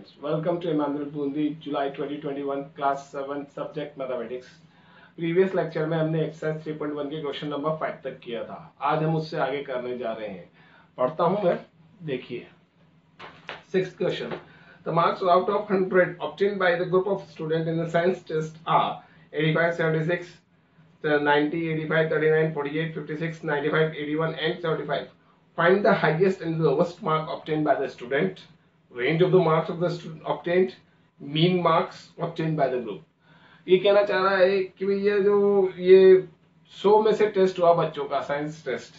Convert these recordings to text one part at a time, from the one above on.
students, welcome to Emmanuel Bundi July 2021 class 7 subject mathematics। Previous lecture में हमने exercise 3.1 के question number 5 तक किया था। आज हम उससे आगे करने जा रहे हैं। पढ़ता हूं मैं, देखिए। Sixth question. The marks out of 100 obtained by the group of students in the science test are 85, 76, 90, 85, 39, 48, 56, 95, 81 and 75. Find the highest and lowest mark obtained by the student, range of the marks of the student obtained, mean marks obtained by the group. ये कहना चाह रहा है कि भाई ये 100 में से टेस्ट हुआ बच्चों का साइंस टेस्ट,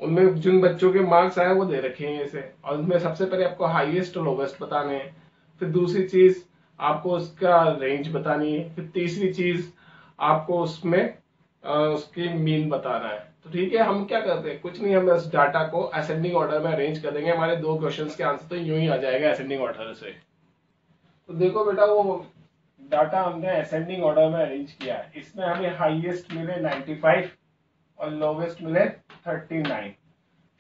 उनमें जिन बच्चों के मार्क्स आए वो दे रखे हैं ऐसे, और उनमें सबसे पहले आपको हाईएस्ट और लोवेस्ट बताने हैं। फिर दूसरी चीज आपको उसका रेंज बतानी है। फिर तीसरी चीज आपको उसमें उसकी मीन बताना है। तो ठीक है, हम क्या करते हैं, कुछ नहीं, हम इस डाटा को असेंडिंग ऑर्डर में अरेंज कर देंगे। हमारे दो क्वेश्चंस के आंसर तो यूं ही आ जाएगा असेंडिंग ऑर्डर से। तो देखो बेटा, वो डाटा हमने असेंडिंग ऑर्डर में अरेंज किया है। इसमें हमें हाईएस्ट मिले 95 और लोवेस्ट मिले 39।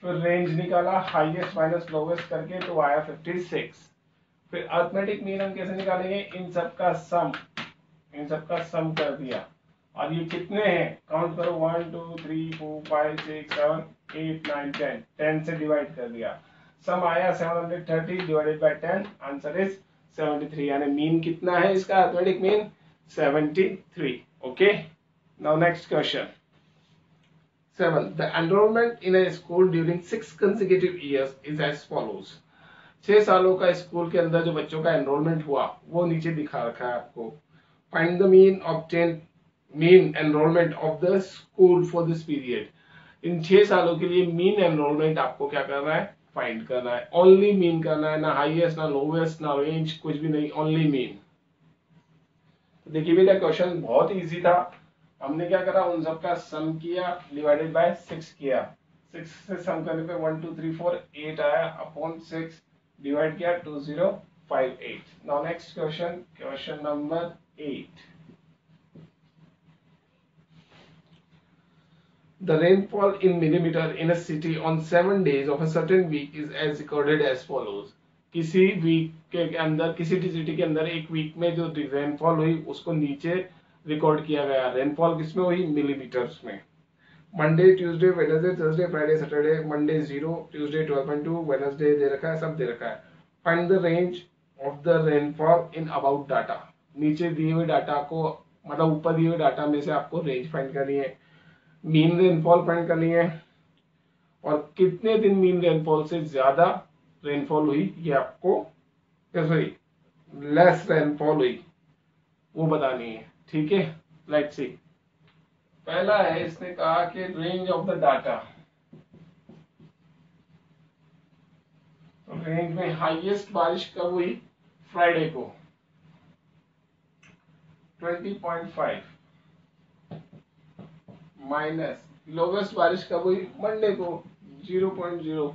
फिर रेंज निकाला हाईएस्ट माइनस लोवेस्ट करके, तो आया 56। फिर अरिथमेटिक मीन हम कैसे निकालेंगे, इन सब का सम कर दिया। और ये कितने हैं, काउंट करो, 1 2 3 4 5 6 7 8 9 10, 10 से डिवाइड कर दिया। सम आया 730 डिवाइडेड बाय 10, आंसर इज 73। यानी मीन कितना है इसका, arithmetic mean 73। Okay, now next question 7. The enrollment in a school during 6 consecutive years is as follows. 6 सालों का स्कूल के अंदर जो बच्चों का एनरोलमेंट हुआ वो नीचे दिखा रखा है आपको। Find the mean enrolment of the school for this period. इन 6 सालों के लिए मीन एनरोलमेंट आपको क्या करना है, फाइंड करना है। ओनली मीन करना है, ना हाईएस्ट ना लोवेस्ट ना रेंज, कुछ भी नहीं, ओनली मीन। तो देखिए बेटा, क्वेश्चन बहुत इजी था। हमने क्या करा, उन सब का सम किया, डिवाइडेड बाय 6 किया। 6 से सम करने पे 1 2 3 4 8 आया, अपॉन 6 डिवाइड किया 2058। Now next question, question number 8। The rainfall in millimeter in a city on 7 days of a certain week is as recorded as follows. किसी वीक के अंदर, किसी सिटी के अंदर एक वीक में जो रेनफॉल हुई उसको नीचे रिकॉर्ड किया गया। रेनफॉल किसमें हुई, मिलीमीटर्स में। Monday, Tuesday, Wednesday, Thursday, Friday, Saturday. Monday 0, Tuesday 12.2, Wednesday दे रखा है, सब दे रखा है। Find the range of the rainfall in about data. नीचे दिए हुए डाटा को, मतलब ऊपर दिए हुए डाटा में से आपको रेंज फाइंड करनी है, मीन रेनफॉल फाइंड करनी है, और कितने दिन मीन रेनफॉल से ज्यादा रेनफॉल हुई, ये आपको, सॉरी, लेस रेनफॉल हुई, वो बतानी है। ठीक है, लेट्स सी। पहला है, इसने कहा कि रेंज ऑफ द डाटा। तो रेंज में हाईएस्ट बारिश कब हुई, फ्राइडे को 20.5, माइनस लोवेस्ट बारिश कब हुई, मंडे को 0.0।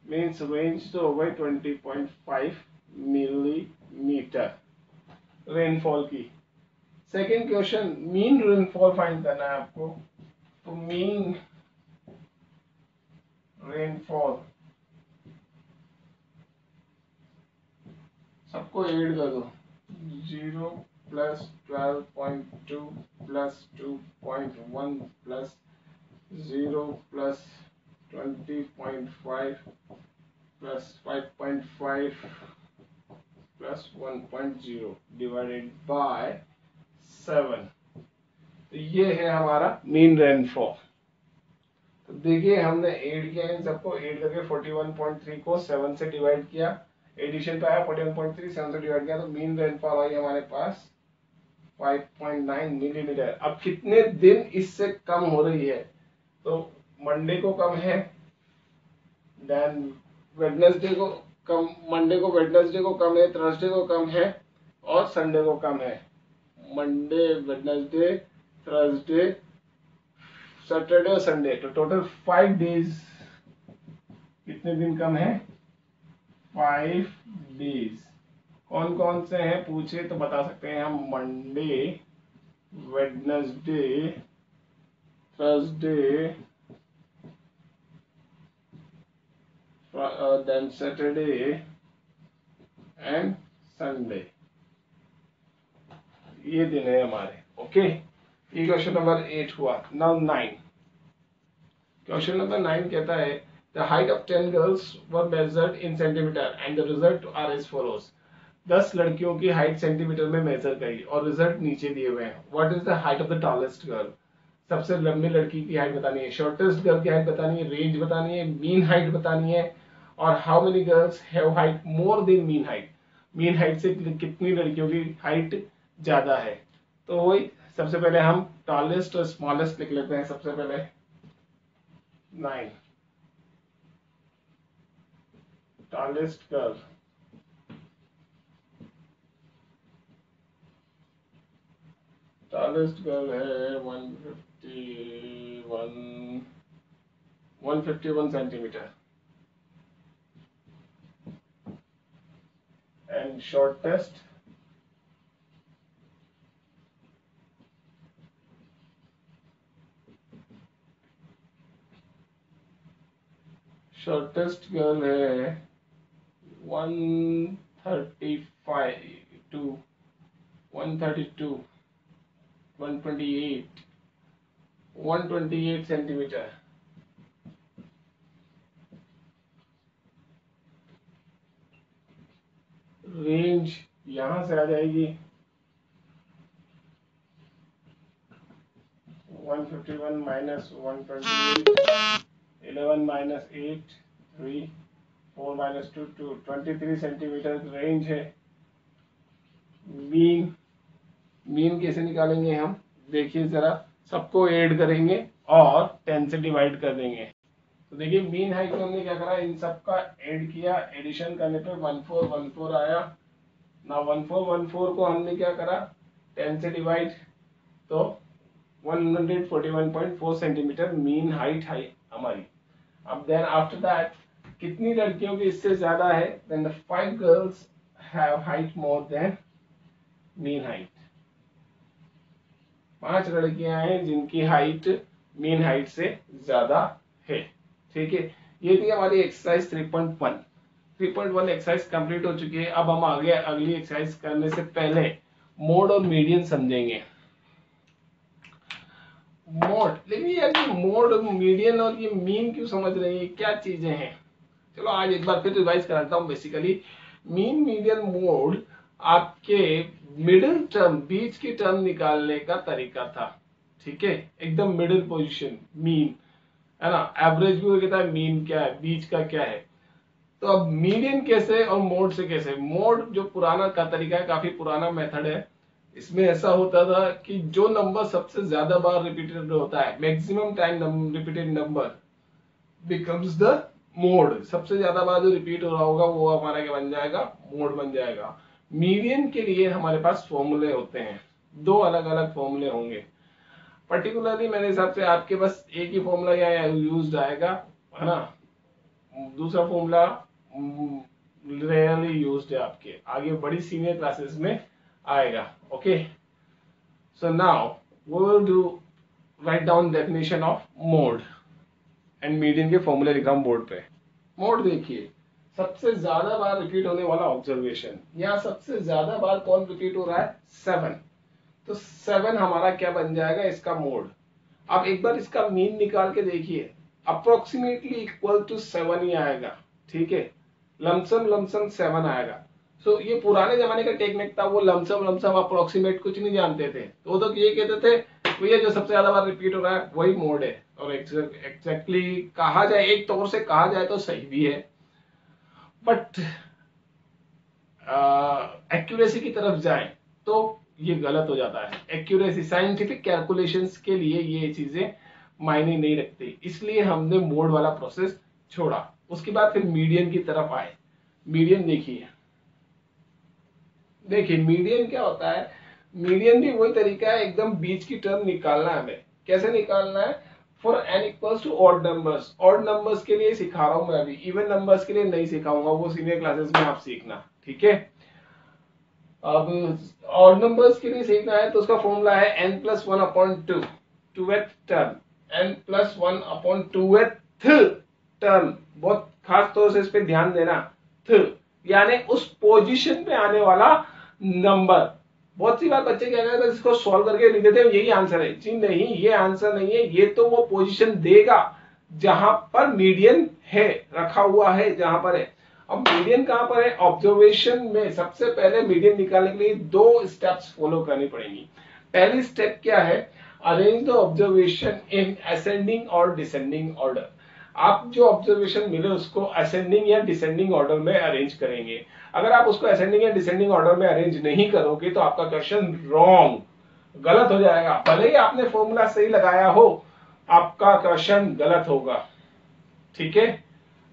मीन्स रेंज तो हो गई 20.5 मिलीमीटर रेनफॉल की। Second question, mean rainfall find करना है आपको। तो मीन रेनफॉल, सबको ऐड कर दो, 0 plus 12.2 plus 2.1 plus 0 plus 20.5 plus 5.5 plus 1.0 divided by 7। तो ये है हमारा मीन रेनफॉल। तो देखिए, हमने ऐड किया, इन सबको ऐड करके 41.3 को 7 से डिवाइड किया, एडिशन पे आया 41.3, 7 से डिवाइड किया, तो मीन रेनफॉल आई हमारे पास 5.9 मिलीमीटर। अब कितने दिन इससे कम हो रही है, तो मंडे को कम है, देन वेडनेसडे को कम, मंडे को वेडनेसडे को कम है, थर्सडे को कम है, और संडे को कम है। मंडे, वेडनेसडे, थर्सडे, सैटरडे और संडे, तो टोटल 5 डेज। कितने दिन कम है, 5 डेज। कौन कौन से हैं पूछे तो बता सकते हैं हम, Monday, Wednesday, Thursday, then Saturday and Sunday, ये दिन है हमारे। ओके, ये क्वेश्चन नंबर 8 हुआ। नाउ 9, क्वेश्चन नंबर 9 कहता है the height of 10 girls were measured in centimetre and the result are as follows. 10 लड़कियों की हाइट सेंटीमीटर में मेजर करी और रिजल्ट नीचे दिए हुए हैं। What is the height of the tallest girl, सबसे लंबी लड़की की हाइट बतानी है, शॉर्टेस्ट गर्ल की हाइट बतानी है, रेंज बतानी है, मीन हाइट बतानी है, और how many girls have height more than mean height, mean height से कितनी लड़कियों की हाइट ज्यादा है। तो वही सबसे पहले हम टॉलेस्ट और स्मॉलेस्ट लिख लेते हैं। सबसे पहले 9, टॉलेस्ट गर्ल, टॉलेस्ट गर्ल है 151 सेंटीमीटर एंड शॉर्टेस्ट गर्ल है 135 टू 132 128 सेंटीमीटर। रेंज यहां से आ जाएगी 151 minus 128, 11 minus 8 3, 4 minus 2 2, 23 centimetre range है। मीन कैसे निकालेंगे हम, देखिए जरा, सबको ऐड करेंगे और 10 से डिवाइड कर देंगे। तो देखिए मीन हाइट में हमने क्या करा, इन सबका ऐड किया, एडिशन करने पे 1414 आया ना। 1414 को हमने क्या करा, 10 से डिवाइड, तो 141.4 सेंटीमीटर मीन हाइट है हमारी। अब देन आफ्टर दैट कितनी लड़कियों की इससे ज्यादा है, then the 5 girls have height more than mean height. 5 लड़कियां हैं जिनकी हाइट मीन हाइट से ज्यादा है। ठीक है, ये थी हमारी एक्सरसाइज 3.1। 3.1 एक्सरसाइज कंप्लीट हो चुकी है। अब हम आगे अगली एक्सरसाइज करने से पहले मोड और मीडियन समझेंगे। मोड, लेकिन यार ये मोड, मीडियन और ये मीन क्यों समझ रहे हैं, क्या चीजें हैं? चलो आज एक बार फिर रिवाइज कराता हूँ। बेसिकली मीन, मीडियन, मोड आपके मिडिल टर्म, बीच की टर्म निकालने का तरीका था। ठीक है, एकदम मिडिल पोजीशन मीन है ना। एवरेज भी कहता है मीन क्या है, बीच का क्या है। तो अब मीडियन कैसे और मोड से कैसे। मोड जो पुराना का तरीका है, काफी पुराना मेथड है। इसमें ऐसा होता था कि जो नंबर सबसे ज्यादा बार रिपीटेड होता है, maximum time repeated number becomes the mode. सबसे ज्यादा बार जो रिपीट हो रहा होगा वो हमारा क्या बन जाएगा, मोड बन जाएगा। मीडियन के लिए हमारे पास फॉर्मूले होते हैं, 2 अलग अलग फॉर्मूले होंगे। पर्टिकुलरली मेरे हिसाब से आपके बस एक ही फॉर्मूला या यूज आएगा, है ना। दूसरा फॉर्मूला रेयरली यूज्ड है, आपके आगे बड़ी सीनियर क्लासेस में आएगा। Okay, so now we will do write down definition of mode and median के फॉर्मूले लिखा हूं बोर्ड पे। मोड देखिए, सबसे ज्यादा बार रिपीट होने वाला ऑब्जर्वेशन, यहाँ सबसे ज्यादा बार कौन रिपीट हो रहा है, 7। तो 7 हमारा क्या बन जाएगा, इसका मोड। अब एक बार इसका मीन निकाल के देखिए, अप्रोक्सीमेटली इक्वल टू 7 ही आएगा। ठीक है, लमसम 7 आएगा। सो ये पुराने जमाने का टेक्निक था, वो लमसम अप्रोक्सीमेट कुछ नहीं जानते थे, तो वो तो ये कहते थे भैया जो सबसे ज्यादा बार रिपीट हो रहा है वही मोड है। और एग्जैक्टली कहा जाए, एक तौर से कहा जाए तो सही भी है, बट एक्यूरेसी की तरफ जाए तो ये गलत हो जाता है। एक्यूरेसी, साइंटिफिक कैलकुलेशंस के लिए ये चीजें मायने नहीं रखती, इसलिए हमने मोड वाला प्रोसेस छोड़ा। उसके बाद फिर मीडियन की तरफ आए। मीडियन देखिए, मीडियन क्या होता है, मीडियन भी वही तरीका है, एकदम बीच की टर्म निकालना है हमें। कैसे निकालना है, for n equals to odd numbers. Odd numbers के लिए सिखा रहा हूं मैं अभी, इवन नंबर्स के लिए नहीं सिखाऊंगा, वो सीनियर क्लासेस में आप सीखना। ठीक है, अब ऑड नंबर्स के लिए सीखना है तो उसका फॉर्मूला है n+1/2, 2th term, n+1/2th term. बहुत खास तौर से इस पे ध्यान देना, थ यानी उस पोजीशन पे आने वाला नंबर। बहुत सी बार बच्चे क्या करते हैं, इसको सॉल्व करके लिख देते हैं यही आंसर है। जी नहीं, ये आंसर नहीं है, ये तो वो पोजीशन देगा जहां पर मीडियन है, रखा हुआ है जहां पर है। अब मीडियन कहां पर है? ऑब्जर्वेशन में सबसे पहले मीडियन निकालने के लिए 2 स्टेप्स फॉलो करनी पड़ेंगी। पहली स्टेप क्या है? Arrange the observation in ascending और डिसेंडिंग ऑर्डर। आप जो ऑब्जर्वेशन मिले उसको असेंडिंग या डिसेंडिंग ऑर्डर में अरेंज करेंगे। अगर आप उसको असेंडिंग या डिसेंडिंग ऑर्डर में अरेंज नहीं करोगे तो आपका क्वेश्चन रॉन्ग, गलत हो जाएगा। भले ही आपने फॉर्मूला सही लगाया हो, आपका क्वेश्चन गलत होगा। ठीक है,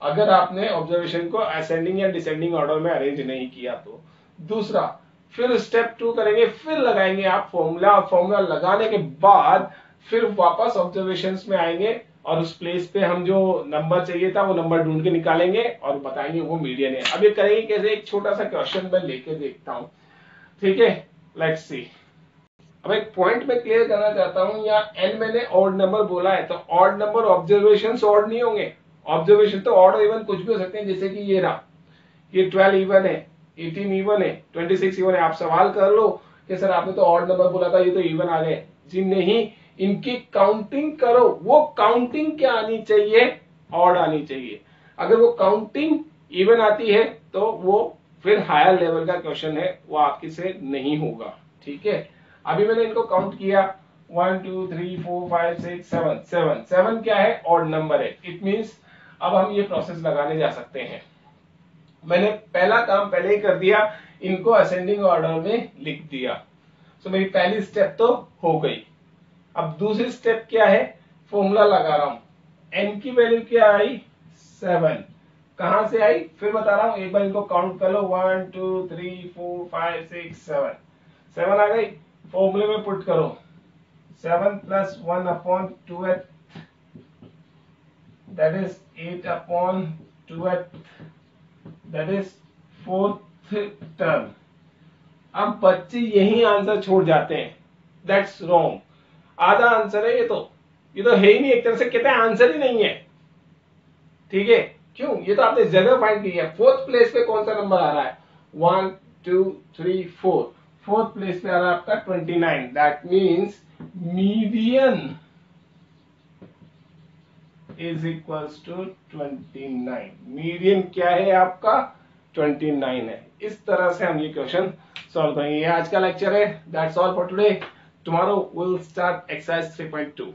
अगर आपने ऑब्जर्वेशन को असेंडिंग या डिसेंडिंग ऑर्डर में अरेंज नहीं किया तो। दूसरा, फिर स्टेप 2 करेंगे, फिर लगाएंगे आप फॉर्मूला। फॉर्मूला लगाने के बाद फिर वापस ऑब्जर्वेशंस में आएंगे और उस प्लेस पे हम जो नंबर चाहिए था वो नंबर ढूंढ के निकालेंगे और बताएंगे वो मीडियन है। अब ये करेंगे कैसे? एक छोटा सा क्वेश्चन मैं लेके देखता हूं। ठीक है, लेट्स सी। अब एक पॉइंट में क्लियर करना चाहता हूं, या एन मैंने ऑड नंबर बोला है तो ऑड नंबर ऑब्जर्वेशंस ऑड नहीं होंगे। ऑब्जर्वेशन तो ऑड और इवन कुछ भी हो सकते हैं, जैसे कि ये रहा, ये 12 इवन है, 18 इवन है, 26 इवन है। आप सवाल कर लो कि सर आपने तो ऑड नंबर बोला था, ये तो इवन आ गए। जी नहीं, इनकी काउंटिंग करो। वो काउंटिंग क्या आनी चाहिए? ऑड आनी चाहिए। अगर वो काउंटिंग इवन आती है तो वो फिर हायर लेवल का क्वेश्चन है, वो आपके से नहीं होगा। ठीक है, अभी मैंने इनको काउंट किया, 1 2 3 4 5 6 7 7 7 क्या है? ऑड नंबर है। इट मींस अब हम ये प्रोसेस लगाने जा सकते हैं। मैंने पहला काम पहले ही कर दिया, इनको असेंडिंग ऑर्डर में लिख दिया। तो मेरी पहली स्टेप तो हो गई। अब दूसरी स्टेप क्या है? फॉर्मूला लगा रहा हूं। एन की वैल्यू क्या आई? 7। कहां से आई? फिर बता रहा हूं, एक बार इनको काउंट कर लो, 1 2 3 4 5 6 7 7 आ गई। फॉर्मूले में पुट करो, 7 plus 1 upon 2h, that is 8 upon 2h, that is 4th term. अब बच्चे यही आंसर छोड़ जाते हैं, दैट्स रॉन्ग। आधा आंसर है ये तो है ही नहीं, एक तरह से कहते हैं आंसर ही नहीं है। ठीक है, क्यों? ये तो आपने जगह फाइंड की है। 4th प्लेस पे कौन सा नंबर आ रहा है? 1 2 3 4। 4th प्लेस पे आ रहा है आपका 29। That means median is equals to 29। Median क्या है आपका? 29 है। इस तरह से हम ये क्वेश्चन सॉल्व करेंगे। ये आज का लेक्चर है। That's all for today. Tomorrow will start exercise 3.2।